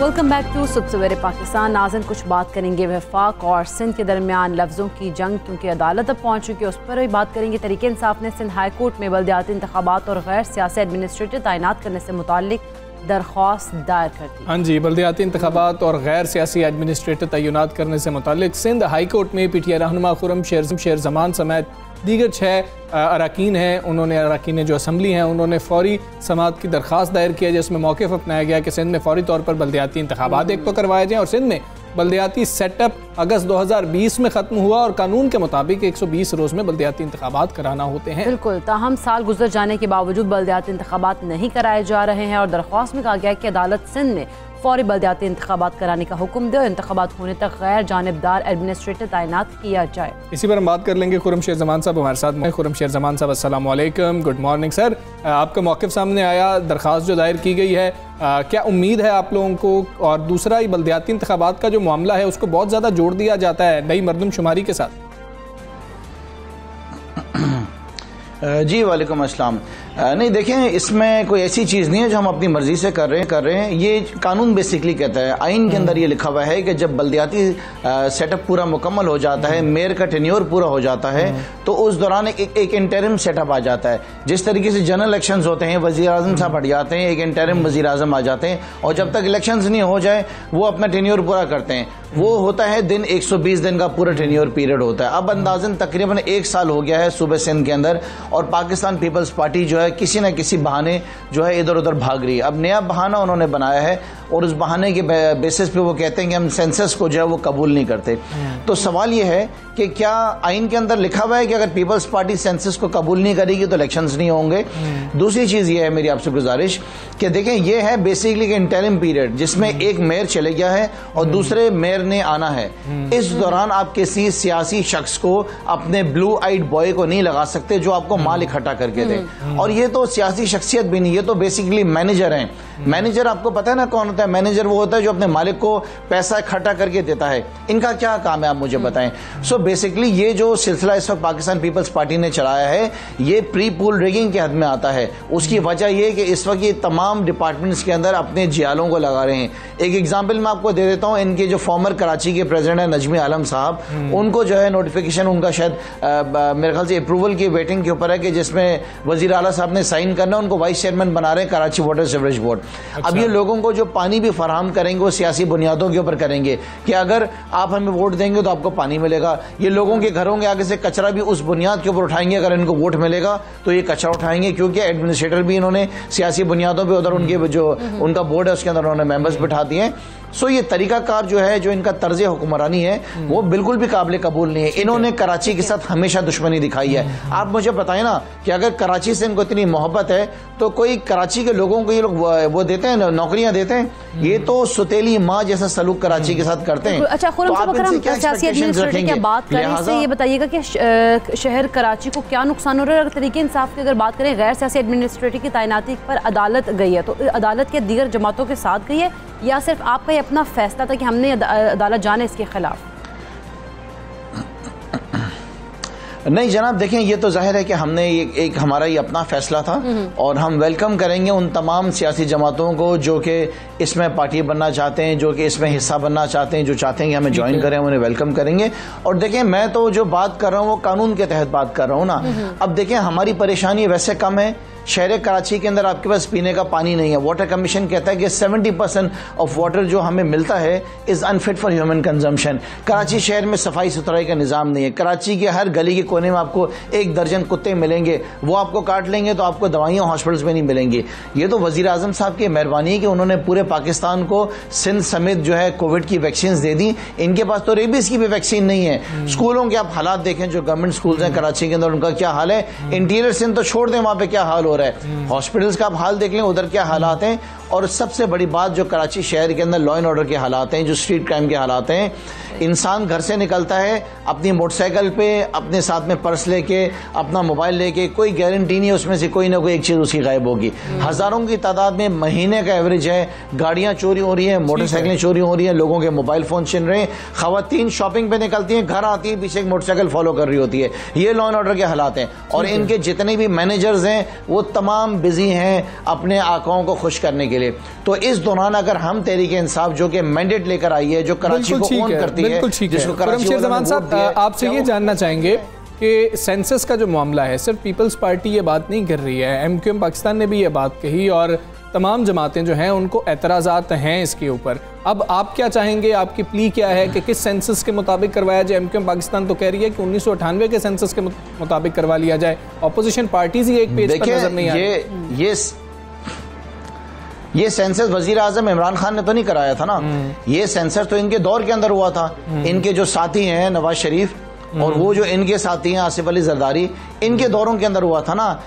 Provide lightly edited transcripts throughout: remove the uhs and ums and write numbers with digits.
Welcome back to सुबह सवेरे पाकिस्तान। नाज़रीन, कुछ बात करेंगे वफाक और सिंध के दरमियान लफ्ज़ों की जंग, क्योंकि अदालत अब पहुंच चुकी है, उस पर भी बात करेंगे। तहरीक इंसाफ ने सिंध हाई कोर्ट में बल्दियाती इंतखाबात और गैर सियासी एडमिनिस्ट्रेटर तैनात करने से मुताल्लिक दरख्वास्त दायर कर दी। हाँ जी, बल्दियाती इंतखाबात और गैर सियासी एडमिनिस्ट्रेटर तैनात करने से मुताल्लिक सिंध हाई कोर्ट में पीटीआई रहनुमा खुर्रम शेर जमान समेत दीगर 6 अरकान हैं, उन्होंने अरकान जो असम्बली हैं उन्होंने फौरी समाअत की दरख्वास्त दायर किया, जिसमें मौक़िफ़ अपनाया गया कि सिंध में फौरी तौर पर बल्दियाती इंतखाबात एक तो करवाए जाएँ और सिंध में बल्दियाती सेटअप अगस्त 2020 में ख़त्म हुआ और कानून के मुताबिक 120 रोज़ में बल्दियाती इंतखाबात कराना होते हैं। बिल्कुल, ताहम साल गुजर जाने के बावजूद बल्दियाती इंतखाबात नहीं कराए जा रहे हैं और दरख्वास्त में कहा गया है कि अदालत सिंध में फौरी बल्दियाती इंतखाबात कराने का हुक्म दे और इंतखाबात होने तक गैर जानिबदार एडमिनिस्ट्रेटर तैनात किया जाए। इसी पर हम बात कर लेंगे। खुर्रम शेर जमान साहब हमारे साथ। खुर्रम शेर जमान साहब, अस्सलाम वालेकुम, गुड मॉर्निंग सर। आपका मौक़िफ़ सामने आया, दरख्वास्त जो दायर की गई है, क्या उम्मीद है आप लोगों को? और दूसरा, ये बल्दियाती इंतखाबात का जो मामला है उसको बहुत ज़्यादा जोड़ दिया जाता है नई मरदमशुमारी के साथ। जी वालेकुम अस्सलाम। नहीं देखें, इसमें कोई ऐसी चीज़ नहीं है जो हम अपनी मर्जी से कर रहे हैं। ये कानून बेसिकली कहता है, आइन के अंदर ये लिखा हुआ है कि जब बल्दियाती सेटअप पूरा मुकम्मल हो जाता है, मेयर का टेन्योर पूरा हो जाता है, तो उस दौरान एक इंटरिम सेटअप आ जाता है। जिस तरीके से जनरल इलेक्शंस होते हैं, वज़ीर आज़म साहब हट जाते हैं, एक इंटरिम वज़ीर आज़म आ जाते हैं और जब तक इलेक्शंस नहीं हो जाए वो अपना टेन्योर पूरा करते हैं। वो होता है दिन 120 दिन का पूरा टेन्योर पीरियड होता है। अब अंदाज़न तकरीबन 1 साल हो गया है सूबे सिंध के अंदर और पाकिस्तान पीपल्स पार्टी जो है किसी न किसी बहाने जो है इधर उधर भाग रही है। अब नया बहाना उन्होंने बनाया है और उस बहाने के बेसिस पे वो कहते हैं कि हम सेंसस को जो है वो कबूल नहीं करते। तो सवाल ये है कि क्या आइन के अंदर लिखा हुआ है कि अगर पीपल्स पार्टी सेंसस को कबूल नहीं करेगी तो इलेक्शंस नहीं होंगे? दूसरी चीज़ ये है मेरी आपसे गुजारिश कि देखें, ये है बेसिकली इंटरिम पीरियड जिसमें एक मेयर चले गया है और दूसरे मेयर ने आना है। इस दौरान आप किसी सियासी शख्स को, अपने ब्लू आइड बॉय को नहीं लगा सकते जो आपको माल इकट्ठा करके दे। और ये तो सियासी शख्सियत भी नहीं, ये तो बेसिकली मैनेजर हैं। मैनेजर आपको पता है ना कौन होता है? मैनेजर वो होता है जो अपने मालिक को पैसा इकट्ठा करके देता है। इनका क्या काम है आप मुझे बताएं। सो बेसिकली ये जो सिलसिला इस वक्त पाकिस्तान पीपल्स पार्टी ने चलाया है ये प्री पूल रिगिंग के हद में आता है। उसकी वजह ये कि इस वक्त ये तमाम डिपार्टमेंट्स के अंदर अपने जियालों को लगा रहे हैं। एक एग्जाम्पल मैं आपको दे देता हूँ, इनके जो फॉर्मर कराची के प्रेसिडेंट है नजमी आलम साहब, उनको जो है नोटिफिकेशन उनका शायद मेरे ख्याल से अप्रूवल की वेटिंग के ऊपर है कि जिसमें वजीर आला साहब ने साइन करना, उनको वाइस चेयरमैन बना रहे हैं कराची वाटर सीवरेज बोर्ड। अच्छा। अब ये लोगों को जो पानी भी फराहम करेंगे वो सियासी बुनियादों के ऊपर करेंगे कि अगर आप हमें वोट देंगे तो आपको पानी मिलेगा। ये लोगों के घरों के आगे से कचरा भी उस बुनियाद के ऊपर उठाएंगे, अगर इनको वोट मिलेगा तो ये कचरा उठाएंगे, क्योंकि एडमिनिस्ट्रेटर भी इन्होंने सियासी बुनियादों पर उधर उनके जो उनका बोर्ड है उसके अंदर उन्होंने मेंबर्स बिठा दिए हैं। सो ये तरीकाकार जो है, जो इनका तर्ज हुक्मरानी है वो बिल्कुल भी काबिल कबूल नहीं है। इन्होंने कराची के साथ हमेशा दुश्मनी दिखाई है। आप मुझे बताएं ना कि अगर कराची से इनको इतनी मोहब्बत है तो कोई कराची के लोगों को ये लोग वो देते हैं, नौकरियां देते हैं? ये तो सुतेली माँ जैसा सलूक कराची के साथ करते हैं। अच्छा खुर्रम साहब, अगर हम सियासी एडमिनिस्ट्रेटर की बात करें, इससे ये बताइएगा कि शहर कराची को क्या नुकसान हो रहा है? अगर तरीके इंसाफ की अगर बात करें, गैर सियासी एडमिनिस्ट्रेटर की तैनाती पर अदालत गई है, तो अदालत के दीगर जमातों के साथ गई है या सिर्फ आपका ये अपना फैसला था कि हमने अदालत जाने इसके खिलाफ? नहीं जनाब, देखें, ये तो जाहिर है कि हमने एक हमारा ये अपना फैसला था और हम वेलकम करेंगे उन तमाम सियासी जमातों को जो कि इसमें पार्टी बनना चाहते हैं, जो कि इसमें हिस्सा बनना चाहते हैं, जो चाहते हैं कि हमें ज्वाइन करें, उन्हें वेलकम करेंगे। और देखें, मैं तो जो बात कर रहा हूँ वो कानून के तहत बात कर रहा हूँ ना। अब देखें, हमारी परेशानी वैसे कम है। शहर कराची के अंदर आपके पास पीने का पानी नहीं है। वाटर कमीशन कहता है कि 70% ऑफ वाटर जो हमें मिलता है is unfit for human consumption. Karachi शहर में सफाई सुथराई का निज़ाम नहीं है। कराची के हर गली के कोने में आपको 1 दर्जन कुत्ते मिलेंगे, वो आपको काट लेंगे तो आपको दवाइयाँ हॉस्पिटल्स में नहीं मिलेंगी। ये तो वजीर आजम साहब की मेहरबानी है कि उन्होंने पूरे पाकिस्तान को सिंध समेत जो है कोविड की वैक्सीन दे दी। इनके पास तो रेबीज की भी वैक्सीन नहीं है। स्कूलों के आप हालात देखें, जो गवर्नमेंट स्कूल्स हैं कराची के अंदर, उनका क्या हाल है। इंटीरियर सिंध तो छोड़ दें, वहाँ पे क्या हाल हो रहा है। हॉस्पिटल्स का आप हाल देख लें, उधर क्या हालात हैं। और सबसे बड़ी बात जो कराची शहर के अंदर लॉ एंड ऑर्डर के हालात हैं, जो स्ट्रीट क्राइम के हालात हैं, इंसान घर से निकलता है अपनी मोटरसाइकिल पे, अपने साथ में पर्स लेके, अपना मोबाइल लेके, कोई गारंटी नहीं है उसमें से कोई ना कोई एक चीज उसकी गायब होगी। हजारों की तादाद में महीने का एवरेज है, गाड़ियां चोरी हो रही हैं, मोटरसाइकिलें चोरी हो रही हैं, लोगों के मोबाइल फोन छिन रहे हैं। खवातीन शॉपिंग पे निकलती हैं, घर आती है, पीछे एक मोटरसाइकिल फॉलो कर रही होती है। ये लॉ एंड ऑर्डर के हालात हैं। और इनके जितने भी मैनेजर्स हैं वो तमाम बिजी हैं अपने आकाओं को खुश करने के लिए। मिले। तो इस दौरान अगर हम तहरीक इंसाफ जो कि मैंडेट लेकर आई है, जो कराची को ओन करती है, जिसको कराची शेरजमान साहब आपसे ये जानना चाहेंगे कि सेंसस का जो मामला है, सिर्फ पीपल्स पार्टी ये बात नहीं कर रही है, MQM पाकिस्तान ने भी ये बात कही और तमाम जमातें जो हैं उनको एतराज़ात हैं इसके ऊपर। अब आप क्या चाहेंगे, आपकी प्ली क्या है कि किस सेंसस के मुताबिक करवाया जाए? MQM पाकिस्तान तो कह रही है कि 1998 के सेंसस के मुताबिक करवा लिया जाए। ऑपोजिशन पार्टीज ही एक पेज पर नजर नहीं आ रही। ये सेंसस वजीर आजम इमरान खान ने तो नहीं कराया था ना, ये सेंसस तो इनके दौर के अंदर हुआ था। इनके जो साथी हैं नवाज शरीफ और वो जो इनके साथी हैं आसिफ अली जरदारी, इनके दौरों के अंदर हुआ था ना।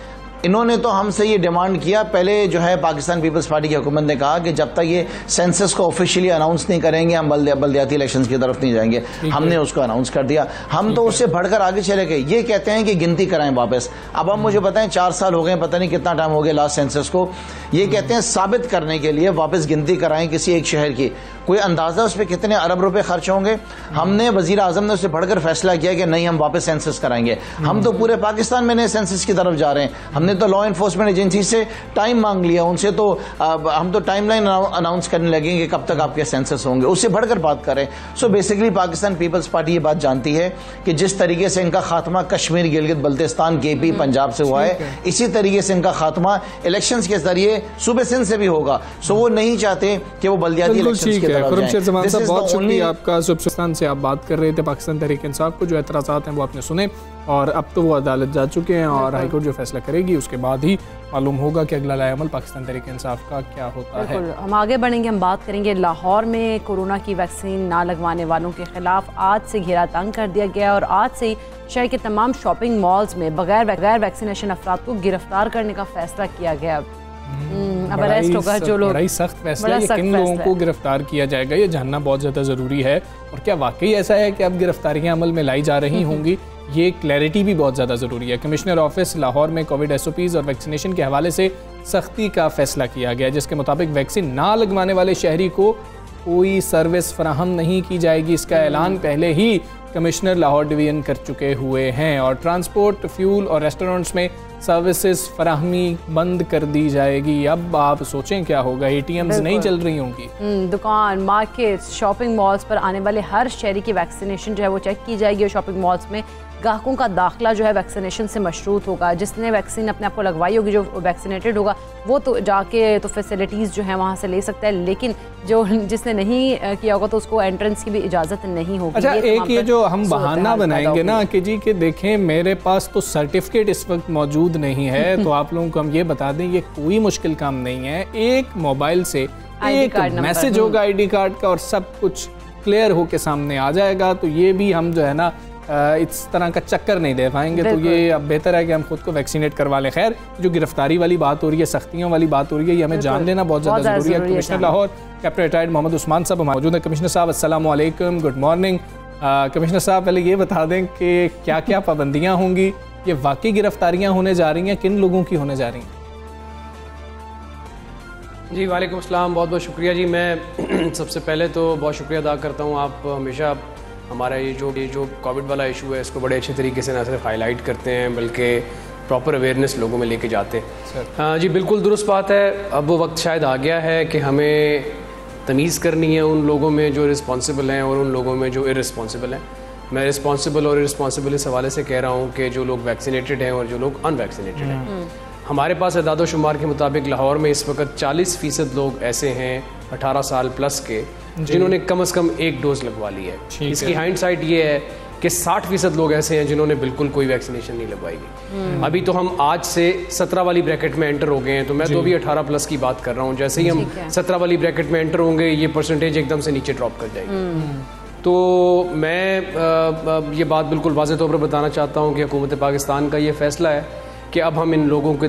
इन्होंने तो हमसे ये डिमांड किया, पहले जो है पाकिस्तान पीपल्स पार्टी की हुकूमत ने कहा कि जब तक ये सेंसस को ऑफिशियली अनाउंस नहीं करेंगे हम बल्दियाती इलेक्शंस की तरफ नहीं जाएंगे। हमने उसको अनाउंस कर दिया। हम तो उससे बढ़कर आगे चले गए। ये कहते हैं कि गिनती कराएं वापस। अब आप मुझे बताएं, 4 साल हो गए, पता नहीं कितना टाइम हो गया लास्ट सेंसस को। ये कहते हैं साबित करने के लिए वापस गिनती कराएं किसी एक शहर की। कोई अंदाजा उस पर कितने अरब रुपए खर्च होंगे? हमने वजीर आजम ने उससे बढ़कर फैसला किया कि नहीं, हम वापस सेंसस कराएंगे। हम तो पूरे पाकिस्तान में नए सेंसस की तरफ जा रहे हैं। हमने तो लॉ एनफोर्समेंट एजेंसी से टाइम मांग लिया उनसे, तो हम तो टाइमलाइन अनाउंस करने लगेंगे कि कब तक आपके सेंसस होंगे। उससे बढ़कर बात करें। So basically Pakistan Peoples Party ये बात जानती है कि जिस तरीके से इनका खात्मा कश्मीर, गिलगित बल्तिस्तान, KP, पंजाब से हुआ है, इसी तरीके से इनका खात्मा इलेक्शंस के जरिए सूबे सिंध से भी होगा। सो वो नहीं चाहते कि वो बल्दियाती इलेक्शंस की बहुत शुक्रिया आपका। पाकिस्तान से आप बात कर रहे थे, पाकिस्तान तहरीक इंसाफ को जो एतराज़ात हैं वो आपने सुने और अब तो वो अदालत जा चुके हैं और हाईकोर्ट जो फैसला करेगी उसके बाद ही मालूम होगा कि अगला लाएअमल पाकिस्तान तहरीक इंसाफ का क्या होता है। हम आगे बढ़ेंगे, हम बात करेंगे लाहौर में कोरोना की वैक्सीन ना लगवाने वालों के खिलाफ आज से घेरा तंग कर दिया गया और आज से शहर के तमाम शॉपिंग मॉल्स में बगैर वैक्सीनेशन अफराद को गिरफ्तार करने का फैसला किया गया। अब अरेस्ट होगा जो लोग। बड़ा सख्त फैसला है, किन लोगों को गिरफ्तार किया जाएगा ये जानना बहुत ज़्यादा ज़रूरी है। और क्या वाकई ऐसा है कि अब गिरफ्तारियां अमल में लाई जा रही होंगी, ये क्लैरिटी भी बहुत ज़्यादा ज़रूरी है। कमिश्नर ऑफिस लाहौर में कोविड SOPs और वैक्सीनेशन के हवाले से सख्ती का फैसला किया गया, जिसके मुताबिक वैक्सीन ना लगवाने वाले शहरी को कोई सर्विस फराहम नहीं की जाएगी। इसका ऐलान पहले ही कमिश्नर लाहौर डिवीजन कर चुके हुए हैं और ट्रांसपोर्ट, फ्यूल और रेस्टोरेंट्स में सर्विसेज फराहमी बंद कर दी जाएगी। अब आप सोचें क्या होगा, ATMs नहीं चल रही होंगी। दुकान, मार्केट, शॉपिंग मॉल्स पर आने वाले हर शहरी की वैक्सीनेशन जो है वो चेक की जाएगी और शॉपिंग मॉल्स में ग्राहकों का दाखिला जो है वैक्सीनेशन से मशरूत होगा। जिसने वैक्सीन अपने आप को लगवाई होगी, जो वैक्सीनेटेड होगा, वो तो जाके तो फैसिलिटीज़ जो है वहाँ से ले सकता है, लेकिन जो जिसने नहीं किया होगा तो उसको एंट्रेंस की भी इजाज़त नहीं होगी। अच्छा, एक ये जो हम बहाना बनाएंगे ना कि जी कि देखें मेरे पास तो सर्टिफिकेट इस वक्त मौजूद नहीं है तो आप लोगों को हम ये बता दें ये कोई मुश्किल काम नहीं है। एक मोबाइल से एक मैसेज होगा ID कार्ड का और सब कुछ क्लियर होके सामने आ जाएगा। तो ये भी हम जो है ना इस तरह का चक्कर नहीं दे पाएंगे। तो ये अब बेहतर है कि हम खुद को वैक्सीनेट करवा लें। खैर, जो गिरफ्तारी वाली बात हो रही है, सख्तियों वाली बात हो रही है, ये हमें जान लेना बहुत ज़्यादा ज़रूरी है। Commissioner Lahore captain retired Mohammad Usman साहब मौजूद हैं। कमिश्नर साहब अस्सलाम वालेकुम, गुड मॉर्निंग। कमिश्नर साहब पहले ये बता दें कि क्या क्या पाबंदियाँ होंगी, ये वाकई गिरफ्तारियाँ होने जा रही हैं, किन लोगों की होने जा रही हैं? जी वालेकुम अस्सलाम, बहुत बहुत शुक्रिया जी। मैं सबसे पहले तो बहुत शुक्रिया अदा करता हूँ। आप हमेशा हमारा ये जो कोविड वाला इशू है इसको बड़े अच्छे तरीके से न सिर्फ हाईलाइट करते हैं बल्कि प्रॉपर अवेयरनेस लोगों में लेके जाते हैं। हाँ जी, बिल्कुल दुरुस्त बात है। अब वो वक्त शायद आ गया है कि हमें तमीज़ करनी है उन लोगों में जो रिस्पॉन्सिबल हैं और उन लोगों में जो इररिस्पॉन्सिबल हैं। मैं रिस्पॉन्सिबल और इररिस्पॉन्सिबल इस हवाले से कह रहा हूँ कि जो लोग वैक्सीनेटेड हैं और जो लोग अनवैक्सीनेटेड हैं। हमारे पास अदाद शुमार के मुताबिक लाहौर में इस वक्त 40% लोग ऐसे हैं 18 साल प्लस के जिन्होंने कम से कम एक डोज लगवा ली है। इसकी हाइंडसाइट ये है कि 60% लोग ऐसे हैं जिन्होंने बिल्कुल कोई वैक्सीनेशन नहीं लगवाई। अभी तो हम आज से 17 वाली ब्रैकेट में एंटर हो गए हैं, तो मैं तो अभी 18+ की बात कर रहा हूँ। जैसे ही हम 17 वाली ब्रैकेट में एंटर होंगे ये परसेंटेज एकदम से नीचे ड्रॉप कर जाएगी। तो मैं ये बात बिल्कुल वाज़ेह तौर पर बताना चाहता हूँ कि हुकूमत पाकिस्तान का ये फ़ैसला है कि अब हम इन लोगों के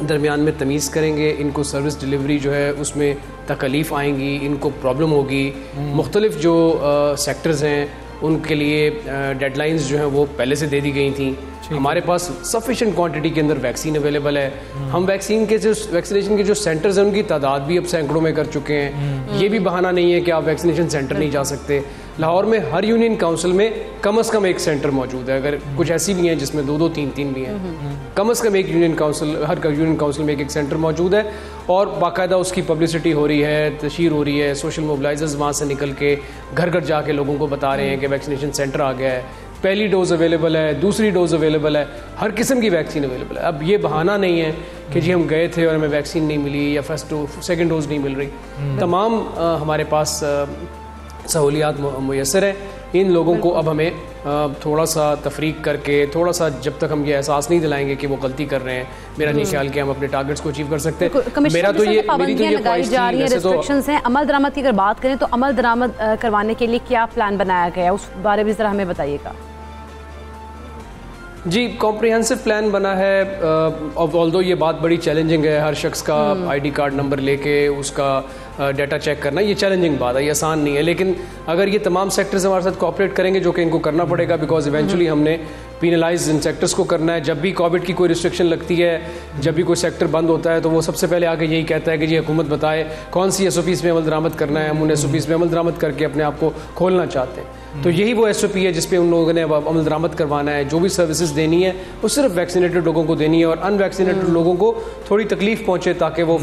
दरमियान में तमीज़ करेंगे। इनको सर्विस डिलीवरी जो है उसमें तकलीफ़ आएंगी, इनको प्रॉब्लम होगी। मुख्तलिफ जो सेक्टर्स हैं उनके लिए डेडलाइंस जो हैं वो पहले से दे दी गई थी। हमारे पास सफिशिएंट क्वांटिटी के अंदर वैक्सीन अवेलेबल है। हम वैक्सीनेशन के जो सेंटर्स हैं उनकी तादाद भी अब सैकड़ों में कर चुके हैं। ये भी बहाना नहीं है कि आप वैक्सीनेशन सेंटर नहीं जा सकते। लाहौर में हर यूनियन काउंसिल में कम से कम एक सेंटर मौजूद है, अगर कुछ ऐसी भी हैं जिसमें 2-2, 3-3 भी हैं। कम से कम एक यूनियन काउंसिल, हर यूनियन काउंसिल में एक सेंटर मौजूद है और बाकायदा उसकी पब्लिसिटी हो रही है, तशहीर हो रही है। सोशल मोबिलाइजर्स वहाँ से निकल के घर घर जाके लोगों को बता रहे हैं कि वैक्सीनेशन सेंटर आ गया है, पहली डोज अवेलेबल है, दूसरी डोज अवेलेबल है, हर किस्म की वैक्सीन अवेलेबल है। अब ये बहाना नहीं है कि जी हम गए थे और हमें वैक्सीन नहीं मिली या सेकेंड डोज नहीं मिल रही। तमाम हमारे पास सहूलियात मुयसर हैं। इन लोगों को अब हमें थोड़ा सा तफरीक करके, थोड़ा सा जब तक हम ये एहसास नहीं दिलाएंगे कि वो गलती कर रहे हैं, मेरा नहीं ख्याल कि हम अपने टारगेट्स को अचीव कर सकते हैं। मेरा तो ये ख्वाहिश थी। रिस्ट्रिक्शंस हैं। अमल दरामद की अगर बात करें तो अमल दरामद करवाने के लिए क्या प्लान बनाया गया है, उस बारे में ज़रा हमें बताइएगा। जी, कॉम्प्रिहेंसिव प्लान बना है। ऑल्दो ये बात बड़ी चैलेंजिंग है, हर शख्स का आईडी कार्ड नंबर लेके उसका डाटा चेक करना, ये चैलेंजिंग बात है, ये आसान नहीं है। लेकिन अगर ये तमाम सेक्टर्स हमारे साथ कोऑपरेट करेंगे, जो कि इनको करना पड़ेगा, बिकॉज इवेंचुअली हमने पीनलाइज इन सेक्टर्स को करना है। जब भी कोविड की कोई रिस्ट्रिक्शन लगती है, जब भी कोई सेक्टर बंद होता है, तो वो सबसे पहले आके यही कहता है कि जी हुकूमत बताए कौन सी SOPs में अमल दरामद करना है। हम उन SOPs में अमल दरामद करके अपने आप को खोलना चाहते हैं। तो यही वो SOP है जिस पे उन लोगों ने अमल दरामद करवाना है। जो भी सर्विसेज देनी है वो सिर्फ वैक्सीनेटेड लोगों को देनी है और अनवैक्सीनेटेड लोगों को थोड़ी तकलीफ पहुंचे ताकि वो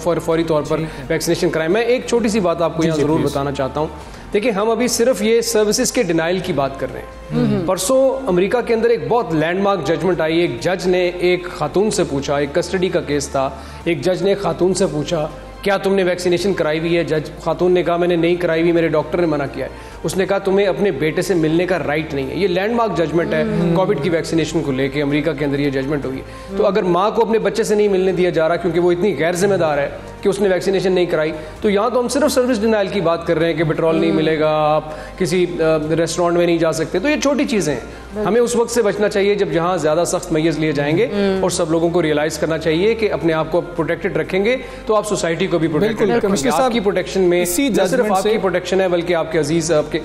फौरी तौर पर वैक्सीनेशन कराएं। मैं एक छोटी सी बात आपको यहाँ ज़रूर बताना चाहता हूँ। देखिए, हम अभी सिर्फ ये सर्विसेज के डिनाइल की बात कर रहे हैं। परसों अमेरिका के अंदर एक बहुत लैंडमार्क जजमेंट आई। एक जज ने एक खातून से पूछा, एक कस्टडी का केस था, एक जज ने एक खातून से पूछा क्या तुमने वैक्सीनेशन कराई हुई है। जज खातून ने कहा मैंने नहीं कराई हुई, मेरे डॉक्टर ने मना किया है। उसने कहा तुम्हें अपने बेटे से मिलने का राइट नहीं है। ये लैंडमार्क जजमेंट है कोविड की वैक्सीनेशन को लेके, अमेरिका के अंदर ये जजमेंट हुई है। तो अगर माँ को अपने बच्चे से नहीं मिलने दिया जा रहा क्योंकि वो इतनी गैर जिम्मेदार है कि उसने वैक्सीनेशन नहीं कराई, तो यहाँ तो हम सिर्फ सर्विस डिनाइल की बात कर रहे हैं कि पेट्रोल नहीं मिलेगा, आप किसी रेस्टोरेंट में नहीं जा सकते। तो ये छोटी चीज़ें हैं। हमें उस वक्त से बचना चाहिए जब जहाँ ज़्यादा सख्त मैयर्स लिए जाएंगे और सब लोगों को रियलाइज़ करना चाहिए कि अपने आप को प्रोटेक्टेड रखेंगे तो आप सोसाइटी को भी प्रोटेक्टेड रखेंगे। आपकी प्रोटेक्शन में सिर्फ आपकी प्रोटेक्शन है बल्कि आपके अजीज़ आपके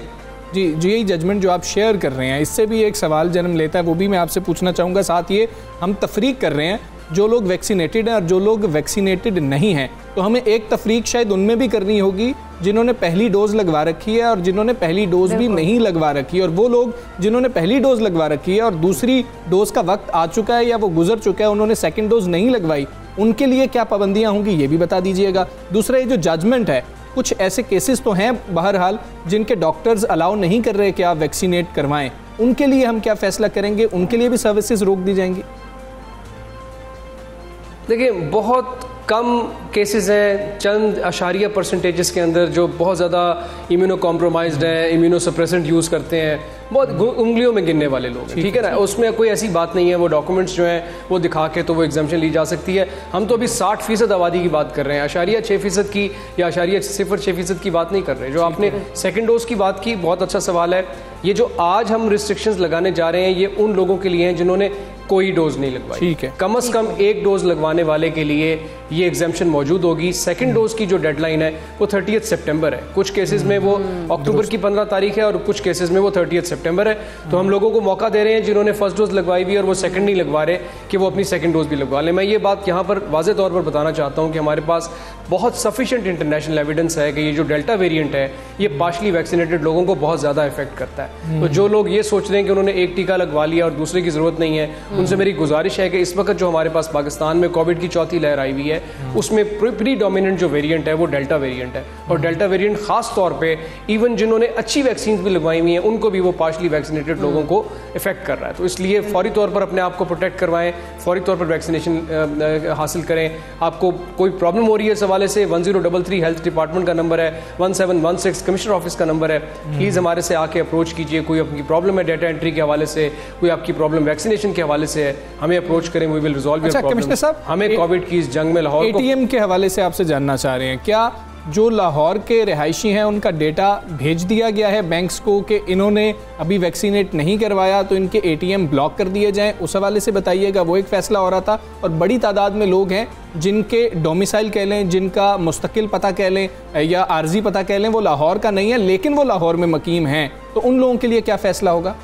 जी यही जजमेंट जो आप शेयर कर रहे हैं, इससे भी एक सवाल जन्म लेता है, वो भी मैं आपसे पूछना चाहूँगा। साथ ये हम तफरीक कर रहे हैं जो लोग वैक्सीनेटेड हैं और जो लोग वैक्सीनेटेड नहीं हैं, तो हमें एक तफरीक शायद उनमें भी करनी होगी जिन्होंने पहली डोज लगवा रखी है और जिन्होंने पहली डोज भी नहीं लगवा रखी है, और वो लोग जिन्होंने पहली डोज लगवा रखी है और दूसरी डोज का वक्त आ चुका है या वो गुजर चुका है, उन्होंने सेकंड डोज नहीं लगवाई, उनके लिए क्या पाबंदियां होंगी ये भी बता दीजिएगा। दूसरा, ये जो जजमेंट है, कुछ ऐसे केसेस तो हैं बहरहाल जिनके डॉक्टर्स अलाउ नहीं कर रहे कि आप वैक्सीनेट करवाएं, उनके लिए हम क्या फैसला करेंगे? उनके लिए भी सर्विसेज रोक दी जाएंगी? देखिए, बहुत कम केसेस हैं, चंद अशारिया परसेंटेजेस के अंदर जो बहुत ज़्यादा इम्यूनो कॉम्प्रोमाइज्ड है, इम्यूनो सप्रेसेंट यूज़ करते हैं, बहुत उंगलियों में गिनने वाले लोग हैं, ठीक है ना। उसमें कोई ऐसी बात नहीं है, वो डॉक्यूमेंट्स जो हैं वो दिखा के तो वो एग्जाम्पशन ली जा सकती है। हम तो अभी 60% आबादी की बात कर रहे हैं, अशारिया 6% की या अशारिया 0.6% की बात नहीं कर रहे। जो आपने सेकेंड डोज की बात की, बहुत अच्छा सवाल है। ये जो आज हम रिस्ट्रिक्शंस लगाने जा रहे हैं ये उन लोगों के लिए हैं जिन्होंने कोई डोज नहीं लगवाई, ठीक है। कम से कम एक डोज लगवाने वाले के लिए ये एग्जाम्पशन मौजूद होगी। सेकंड डोज की जो डेडलाइन है वो 30 सितंबर है। कुछ केसेस में वो अक्टूबर की 15 तारीख है और कुछ केसेस में वो 30 सितंबर है। तो हम लोगों को मौका दे रहे हैं जिन्होंने फर्स्ट डोज लगवाई हुई और वो सेकंड नहीं लगवा रहे कि वो अपनी सेकंड डोज भी लगवा लें। मैं ये बात यहाँ पर वाज़े तौर पर बताना चाहता हूँ कि हमारे पास बहुत सफिशिएंट इंटरनेशनल एविडेंस है कि ये जो डेल्टा वेरिएंट है ये पार्शली वैक्सीनेटेड लोगों को बहुत ज़्यादा इफेक्ट करता है। तो जो लोग ये सोच रहे हैं कि उन्होंने एक टीका लगवा लिया और दूसरे की ज़रूरत नहीं है, उनसे मेरी गुजारिश है कि इस वक्त जो हमारे पास पाकिस्तान में कोविड की चौथी लहर आई हुई है उसमें प्रीडोमिनेंट जो वेरिएंट है वो डेल्टा वेरिएंट है। और डेल्टा वेरिएंट खास तौर पे इवन जिन्होंने अच्छी वैक्सीन भी लगवाई हुई हैं उनको भी वो पार्शली वैक्सीनेटेड लोगों को इफेक्ट कर रहा है। तो इसलिए फौरी तौर पर अपने आप को प्रोटेक्ट करवाएं, फौरी तौर पर वैक्सीनेशन हासिल करें। आपको कोई प्रॉब्लम हो रही है इस हवाले से 1033 हेल्थ डिपार्टमेंट का नंबर है, 1716 कमिश्नर ऑफिस का नंबर है। प्लीज़ हमारे से आके अप्रोच कीजिए। कोई आपकी प्रॉब्लम है डेटा एंट्री के हवाले से, कोई आपकी प्रॉब्लम वैक्सीनेशन के हवाले से है, हमें अप्रोच करें, we will resolve your problem. Commissioner साहब, हमें कोविड की इस जंग में लाहौर ATM के हवाले से आपसे जानना चाह रहे हैं, क्या जो लाहौर के रिहायशी हैं उनका डेटा भेज दिया गया है बैंक्स को कि इन्होंने अभी वैक्सीनेट नहीं करवाया तो इनके ATM ब्लॉक कर दिए जाएं? उस हवाले से बताइएगा। वो एक फ़ैसला हो रहा था और बड़ी तादाद में लोग हैं जिनके डोमिसाइल कह लें, जिनका मुस्तकिल पता कह लें या आर्जी पता कह लें, वो लाहौर का नहीं है लेकिन वो लाहौर में मकीम हैं, तो उन लोगों के लिए क्या फ़ैसला होगा?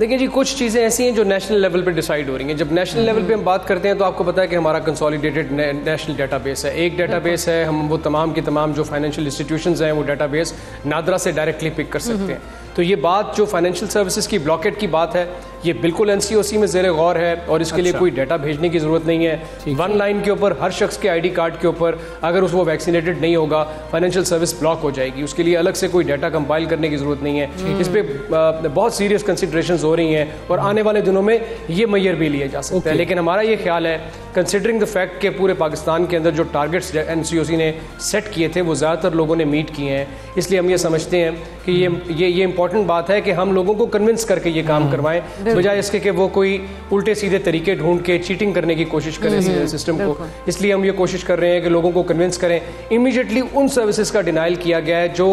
देखिए जी, कुछ चीज़ें ऐसी हैं जो नेशनल लेवल पे डिसाइड हो रही हैं। जब नेशनल लेवल पे हम बात करते हैं तो आपको पता है कि हमारा कंसोलिडेटेड नेशनल डेटाबेस है, एक डेटाबेस है, हम वो तमाम की तमाम जो फाइनेंशियल इंस्टीट्यूशंस हैं वो डेटाबेस नादरा से डायरेक्टली पिक कर सकते हैं। तो ये बात जो फाइनेंशियल सर्विसेज की ब्लॉकेट की बात है, ये बिल्कुल एनसीओसी में ज़ेर गौर है और इसके लिए कोई डाटा भेजने की ज़रूरत नहीं है। वन लाइन के ऊपर हर शख्स के आईडी कार्ड के ऊपर अगर वो वैक्सीनेटेड नहीं होगा, फाइनेंशियल सर्विस ब्लॉक हो जाएगी। उसके लिए अलग से कोई डाटा कंपाइल करने की ज़रूरत नहीं है। इस पर बहुत सीरियस कंसिडरेशंस हो रही हैं और आने वाले दिनों में ये मैयर भी लिए जा सकते हैं। लेकिन हमारा ये ख्याल है, कंसिडरिंग द फैक्ट के पूरे पाकिस्तान के अंदर जो टारगेट्स एनसीओसी ने सेट किए थे वो ज़्यादातर लोगों ने मीट किए हैं, इसलिए हम ये समझते हैं कि ये इंपॉर्टेंट बात है कि हम लोगों को कन्विंस करके ये काम करवाएं, बजाय इसके कि वो कोई उल्टे सीधे तरीके ढूंढ के चीटिंग करने की कोशिश करें सिस्टम को। इसलिए हम ये कोशिश कर रहे हैं कि लोगों को कन्विंस करें। इमीडिएटली उन सर्विसेज का डिनाइल किया गया है जो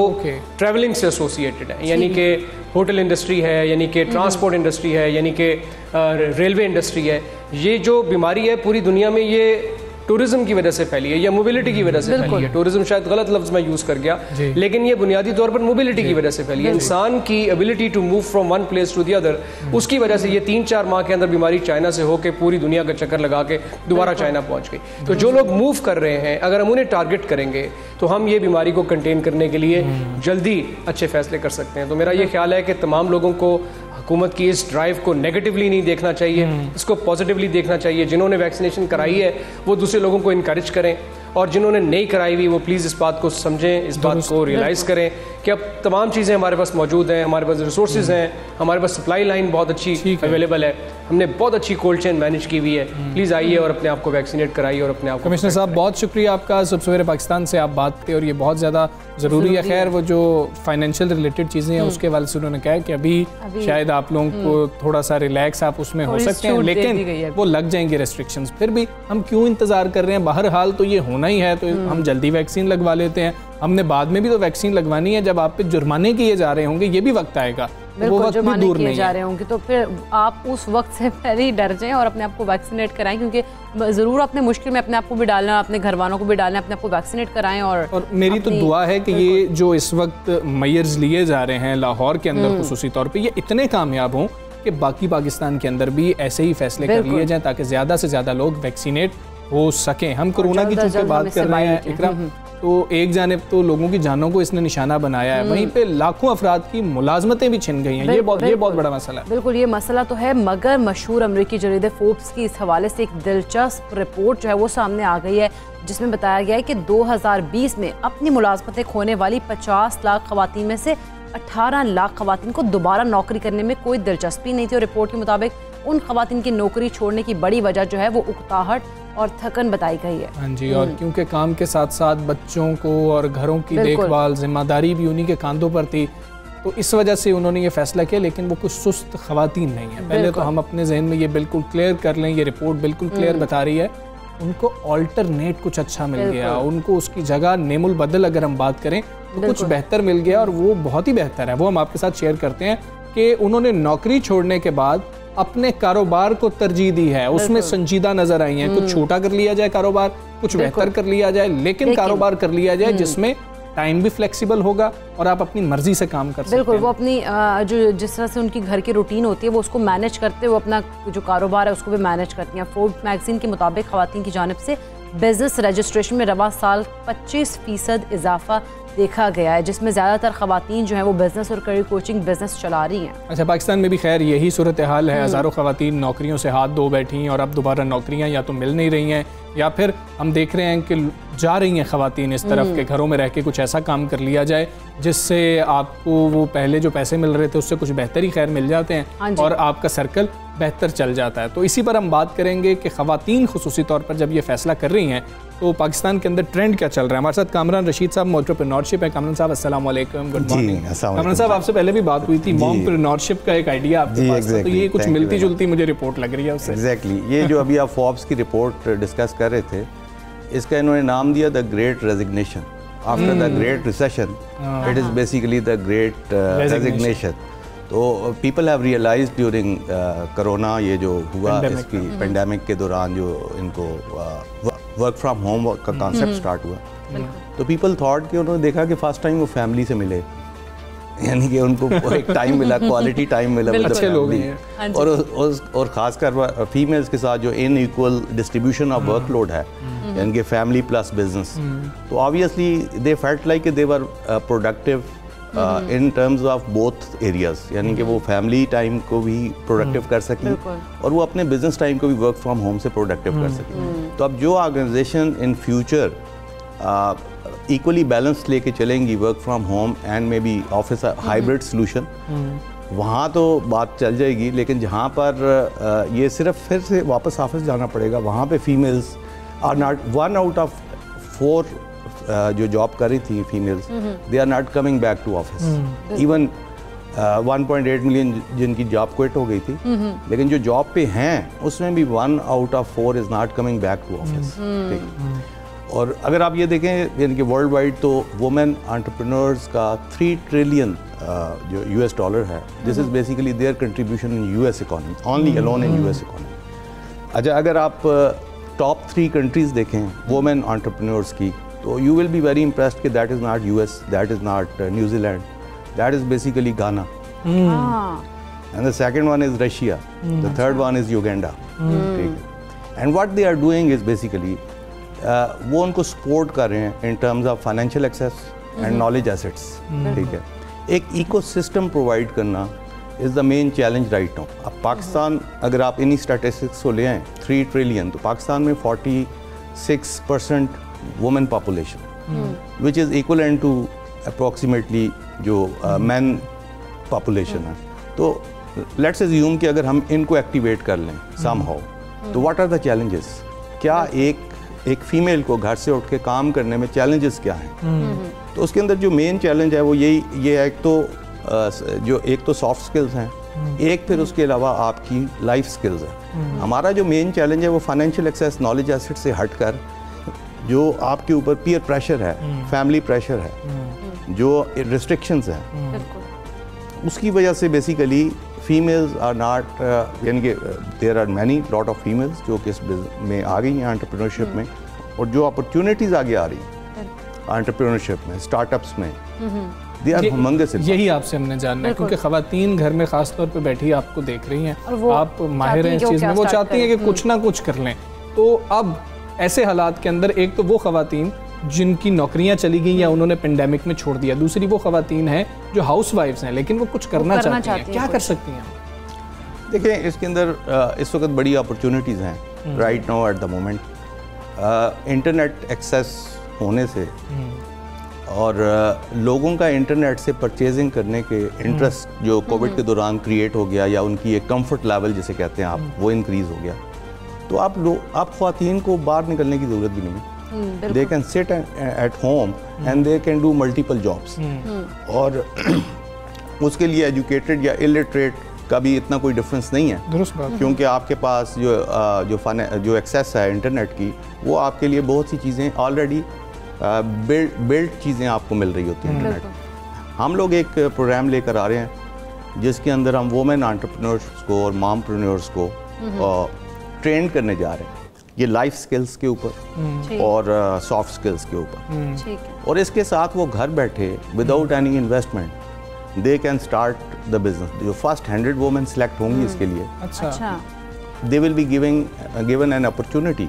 ट्रैवलिंग से एसोसिएटेड है, यानी कि होटल इंडस्ट्री है, यानी कि ट्रांसपोर्ट इंडस्ट्री है, यानी कि रेलवे इंडस्ट्री है। ये जो बीमारी है पूरी दुनिया में ये टूरिज्म की वजह से फैली है या मोबिलिटी की वजह से फैली है। टूरिज्म शायद गलत लफ्ज मैं यूज कर गया, लेकिन ये बुनियादी तौर पर मोबिलिटी की वजह से फैली है। इंसान की ability to move from one place to the other, उसकी वजह से ये 3-4 माह के अंदर बीमारी चाइना से होकर पूरी दुनिया का चक्कर लगा के दोबारा चाइना पहुंच गई। तो जो लोग मूव कर रहे हैं, अगर हम उन्हें टारगेट करेंगे तो हम ये बीमारी को कंटेन करने के लिए जल्दी अच्छे फैसले कर सकते हैं। तो मेरा ये ख्याल है कि तमाम लोगों को हुकूमत की इस ड्राइव को नेगेटिवली नहीं देखना चाहिए, इसको पॉजिटिवली देखना चाहिए। जिन्होंने वैक्सीनेशन कराई है वो दूसरे लोगों को इनकरेज करें और जिन्होंने नहीं कराई हुई वो प्लीज़ इस बात को समझें, इस बात को रियलाइज़ करें कि अब तमाम चीज़ें हमारे पास मौजूद हैं, हमारे पास रिसोर्सेज हैं, हमारे पास सप्लाई लाइन बहुत अच्छी अवेलेबल है, हमने बहुत अच्छी कोल्ड चेन मैनेज की हुई है। प्लीज़ आइए और अपने आप को वैक्सीनेट कराइए और अपने आप को। कमिश्नर साहब बहुत शुक्रिया आपका, सुबह सवेरे पाकिस्तान से आप बात थे और ये बहुत ज़्यादा ज़रूरी है। खैर वो जो फाइनेंशियल रिलेटेड चीज़ें हैं उसके वाले से उन्होंने कहा कि अभी शायद आप लोगों को थोड़ा सा रिलैक्स आप उसमें हो सकते हैं, लेकिन वो लग जाएंगे रेस्ट्रिक्शंस। फिर भी हम क्यों इंतज़ार कर रहे हैं, बहरहाल तो ये होना ही है, तो हम जल्दी वैक्सीन लगवा लेते हैं। हमने बाद में भी तो वैक्सीन लगवानी है, जब आप पे जुर्माने किए जा रहे होंगे ये भी वक्त आएगा, वो वक्त भी दूर नहीं जा रहे होंगे, तो फिर आप उस वक्त से पहले ही डर जाएं और अपने आप को वैक्सीनेट कराएं, क्योंकि ज़रूर अपने मुश्किल में अपने आप को भी डालना, अपने घर वालों को भी डालना, अपने आप को वैक्सीनेट कराएं। और मेरी तो दुआ है कि ये जो इस वक्त मेयर्स लिए जा रहे हैं लाहौर के अंदर खुसूसी तौर पर, ये इतने कामयाब हों कि बाकी पाकिस्तान के अंदर भी ऐसे ही फैसले कर लिए जाएँ ताकि ज़्यादा से ज़्यादा लोग वैक्सीनेट हो सकें। हम कोरोना की चूँकि बात कर रहे हैं इकराम, तो एक जानिब तो लोगों की जानों को इसने निशाना बनाया है, वहीं पे लाखों अफराद की मुलाजमतें भी छिन गई हैं। ये बहुत बड़ा मसला है। बिल्कुल ये मसला तो है, मगर मशहूर अमरीकी जरीदे फोर्ब्स की इस हवाले से एक दिलचस्प रिपोर्ट जो है वो सामने आ गई है, जिसमें बताया गया है कि 2020 में अपनी मुलाजमतें खोने वाली 50 लाख खवातीन में से 18 लाख खवातीन को दोबारा नौकरी करने में कोई दिलचस्पी नहीं थी। और रिपोर्ट के मुताबिक उन खवातीन की नौकरी छोड़ने की बड़ी वजह जो है वो उकताहट और थकन बताई गई है। हाँ जी, और क्योंकि काम के साथ साथ बच्चों को और घरों की देखभाल जिम्मेदारी भी उन्हीं के कांधों पर थी, तो इस वजह से उन्होंने ये फैसला किया। लेकिन वो कुछ सुस्त खवातीन नहीं है, पहले तो हम अपने जहन में ये बिल्कुल क्लियर कर लें, ये रिपोर्ट बिल्कुल क्लियर बता रही है उनको ऑल्टरनेट कुछ अच्छा मिल गया, उनको उसकी जगह नेमुल बदल अगर हम बात करें तो कुछ बेहतर मिल गया, और वो बहुत ही बेहतर है। वो हम आपके साथ शेयर करते हैं कि उन्होंने नौकरी छोड़ने के बाद अपने कारोबार को तरजीह दी है, उसमें संजीदा नजर आई हैं। कुछ छोटा कर लिया जाए कारोबार, कुछ बेहतर कर लिया जाए, लेकिन कारोबार कर लिया जाए जिसमें टाइम भी फ्लेक्सिबल होगा और आप अपनी मर्जी से काम कर सकते हैं। बिल्कुल, वो अपनी जो जिस तरह से उनकी घर की रूटीन होती है वो उसको मैनेज करते हुए अपना जो कारोबार है उसको भी मैनेज करती हैं। फोर्ब्स मैगजीन के मुताबिक खवातीन की जानिब से बिजनेस रजिस्ट्रेशन में रवा साल 25% इजाफा देखा गया है, जिसमें ज़्यादातर खवातीन जो हैं वो बिजनेस और करियर कोचिंग बिजनेस चला रही हैं। अच्छा, पाकिस्तान में भी खैर यही सूरत हाल है, हज़ारों खवातीन नौकरियों से हाथ धो बैठी और अब दोबारा नौकरियां या तो मिल नहीं रही हैं या फिर हम देख रहे हैं कि जा रही हैं खवातीन इस तरफ के घरों में रह के कुछ ऐसा काम कर लिया जाए जिससे आपको वो पहले जो पैसे मिल रहे थे उससे कुछ बेहतर ही खैर मिल जाते हैं और आपका सर्कल बेहतर चल जाता है। तो इसी पर हम बात करेंगे कि खवातीन खुसूसी तौर पर जब ये फैसला कर रही हैं तो पाकिस्तान के अंदर ट्रेंड क्या चल रहा है। हमारे साथ कामरान रशीद साहब एंटरप्रेन्योरशिप है। कामरान साहब अस्सलाम वालेकुम, गुड मॉर्निंग। कामरान साहब आपसे पहले भी बात हुई थी, मॉमप्रेन्योरशिप का एक आइडिया आपके पास था, तो ये कुछ मिलती जुलती मुझे रिपोर्ट लग रही है उससे। एग्जैक्टली ये जो अभी आप फोर्ब्स की रिपोर्ट डिस्कस कर रहे थे, इसका इन्होंने नाम दिया the great resignation after the great recession. It is basically the great resignation. तो people have realised during corona, ये जो हुआ इसकी पेंडेमिक के दौरान जो इनको वर्क फ्रॉम होम का कॉन्सेप्ट स्टार्ट हुआ, तो पीपल थॉट कि उन्होंने देखा कि फर्स्ट टाइम वो फैमिली से मिले, यानी कि उनको एक टाइम मिला, क्वालिटी टाइम मिला विद द फैमिली, और खासकर फीमेल्स के साथ जो इनइक्वल डिस्ट्रीब्यूशन ऑफ वर्कलोड है, यानी कि फैमिली प्लस बिजनेस, तो obviously they felt like they were productive in terms of both areas, यानी कि वो फैमिली टाइम को भी प्रोडक्टिव कर सकें और वो अपने बिजनेस टाइम को भी वर्क फ्रॉम होम से प्रोडक्टिव कर सकें। तो अब जो organization in future equally balance लेके चलेंगी, work from home and maybe office hybrid solution, वहाँ तो बात चल जाएगी। लेकिन जहाँ पर ये सिर्फ फिर से वापस ऑफिस जाना पड़ेगा, वहाँ पे females are not 1 out of 4 जो जॉब कर रही थी females, they are not coming back to office. Even 1.8 million जिनकी जॉब क्विट हो गई थी, लेकिन जो जॉब पे हैं उसमें भी 1 out of 4 is not coming back to office. और अगर आप ये देखें यानी कि वर्ल्ड वाइड, तो वुमेन एंटरप्रेन्योर्स का 3 ट्रिलियन जो US डॉलर है, this is basically their contribution in US economy, only alone in US economy. अच्छा, अगर आप टॉप 3 कंट्रीज़ देखें वुमेन एंटरप्रेन्योर्स की, तो you will be very impressed कि that is not US, that is not New Zealand, that is basically Ghana, and the second one is Russia, the third one is Uganda. And what they are doing is basically वो उनको support कर रहे हैं in terms of financial access and knowledge assets. ठीक है, एक ecosystem provide करना is the main challenge right now. अब पाकिस्तान, अगर आप इन्हीं स्टैटिस्टिक्स को ले आएँ, 3 ट्रिलियन, तो पाकिस्तान में 46% women population, which is equivalent to approximately जो मैन पॉपुलेशन है। तो लेट्स अज्यूम कि अगर हम इनको एक्टिवेट कर लें समहाउ, तो व्हाट आर द चैलेंजेस? क्या एक फीमेल को घर से उठ के काम करने में चैलेंजेस क्या हैं? तो उसके अंदर जो मेन चैलेंज है वो ये है, एक तो सॉफ्ट स्किल्स हैं, एक फिर उसके अलावा आपकी लाइफ स्किल्स है। हमारा जो मेन चैलेंज है वो फाइनेंशियल एक्सेस, नॉलेज एसेट से हटकर जो आपके ऊपर पीयर प्रेशर है, फैमिली प्रेशर है, जो रिस्ट्रिक्शंस हैं, उसकी वजह से बेसिकली फीमेल्स आर नॉट, यानी कि there are many lot of females जो कि इस में आ गई हैं एंटरप्रेन्योरशिप में, और जो अपॉर्चुनिटीज़ आगे आ रही हैं एंटरप्रेन्योरशिप में, स्टार्टअप्स में, दे आर ह्यूमंगस। यही आपसे हमने जानना है, क्योंकि ख़वातीन घर में ख़ास तौर पे बैठी आपको देख रही हैं, आप माहिर हैं इस चीज़ में, वो चाहती हैं कि कुछ ना कुछ कर लें। तो अब ऐसे हालात के अंदर एक तो वो ख़वातीन जिनकी नौकरियां चली गई या उन्होंने पेंडेमिक में छोड़ दिया, दूसरी वो ख़वातीन हैं जो हाउस वाइफ्स हैं लेकिन वो कुछ करना चाहती हैं, क्या कर सकती हैं? देखिए, इसके अंदर इस वक्त बड़ी अपॉर्चुनिटीज़ हैं right now at the moment. Internet access होने से और लोगों का इंटरनेट से परचेजिंग करने के इंटरेस्ट जो कोविड के दौरान क्रिएट हो गया, या उनकी एक कंफर्ट लेवल जिसे कहते हैं आप, वो इंक्रीज़ हो गया। तो आप ख़वातीन को बाहर निकलने की ज़रूरत भी नहीं है, they can sit at home and they can do multiple jobs। और उसके लिए एजुकेटेड या इलिटरेट का भी इतना कोई डिफरेंस नहीं है, क्योंकि आपके पास जो एक्सेस है इंटरनेट की, वो आपके लिए बहुत सी चीज़ें ऑलरेडी बिल्ड चीज़ें आपको मिल रही होती हैं इंटरनेट। हम लोग एक प्रोग्राम लेकर आ रहे हैं जिसके अंदर हम वुमेन एंटरप्रेन्योर्स को और मॉमप्रेन्योर्स को ट्रेन करने जा रहे हैं, ये लाइफ स्किल्स के ऊपर और सॉफ्ट स्किल्स के ऊपर। और इसके साथ वो घर बैठे without any investment they can start the business. जो फर्स्ट 100 वुमेन सेलेक्ट होंगी इसके लिए, they will be given an opportunity,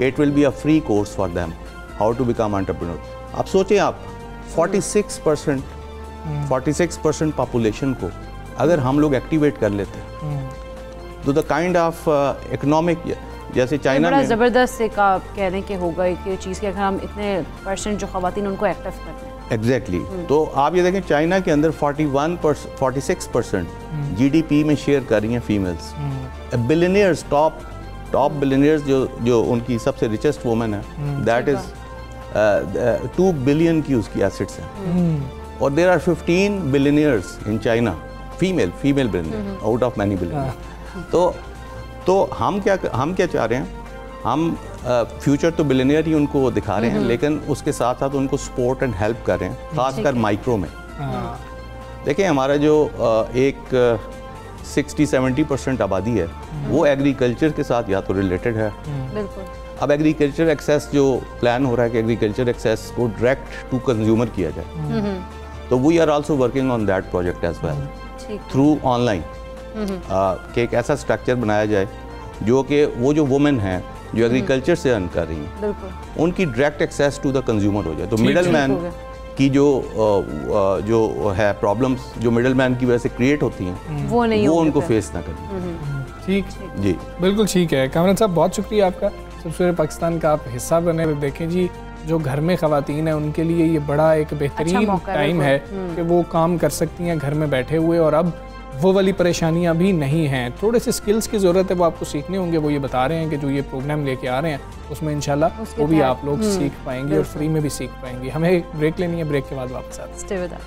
it will be a free course for them how to become entrepreneur. आप सोचें, आप 46% पॉपुलेशन को अगर हम लोग एक्टिवेट कर लेते तो द काइंड ऑफ इकोनॉमिक, जैसे चाइना में ज़बरदस्त एक आप कह रहे हैं कि होगा एक चीज़ कि अगर हम इतने % जो ख़वातीन उनको एक्टिव करते हैं। एग्जैक्टली। तो आप ये देखें, चाइना के अंदर 46% GDP में शेयर कर रही हैं फीमेल्स। बिलियनियर्स, टॉप बिलियनियर्स जो उनकी सबसे रिचेस्ट वुमेन है, दैट इज़ 2 बिलियन की उसकी एसेट्स हैं। और there are 15 billionaires in China, female billionaire out of many billionaire. तो हम क्या चाह रहे हैं, हम फ्यूचर तो बिलियनियर ही उनको दिखा रहे हैं, लेकिन उसके साथ साथ उनको सपोर्ट एंड हेल्प कर रहे हैं, खासकर माइक्रो में। देखिए, हमारा जो एक 60-70% आबादी है वो एग्रीकल्चर के साथ या तो रिलेटेड है। अब एग्रीकल्चर एक्सेस जो प्लान हो रहा है कि एग्रीकल्चर एक्सेस को डायरेक्ट टू कंज्यूमर किया जाए, तो we are also working on that project as well through online, कि एक ऐसा स्ट्रक्चर बनाया जाए जो कि वो जो वुमेन हैं जो एग्रीकल्चर से अर्न कर रही हैं उनकी direct access to the consumer हो जाए। तो मिडल मैन की जो है प्रॉब्लम्स जो मिडल मैन की वजह से क्रिएट होती हैं वो उनको फेस ना करनी। ठीक जी, बिल्कुल ठीक है। कामरान साहब बहुत शुक्रिया आपका, सबसे पाकिस्तान का आप हिस्सा बने। देखें जी, जो घर में ख़वातीन हैं उनके लिए ये बड़ा एक बेहतरीन टाइम है कि वो काम कर सकती हैं घर में बैठे हुए, और अब वो वाली परेशानियां भी नहीं हैं। थोड़े से स्किल्स की ज़रूरत है, वो आपको सीखने होंगे। वो ये बता रहे हैं कि जो ये प्रोग्राम लेके आ रहे हैं उसमें इंशाल्लाह वो भी आप लोग सीख पाएंगे और फ्री में भी सीख पाएंगे। हमें एक ब्रेक लेनी है, ब्रेक के बाद वापस आते हैं।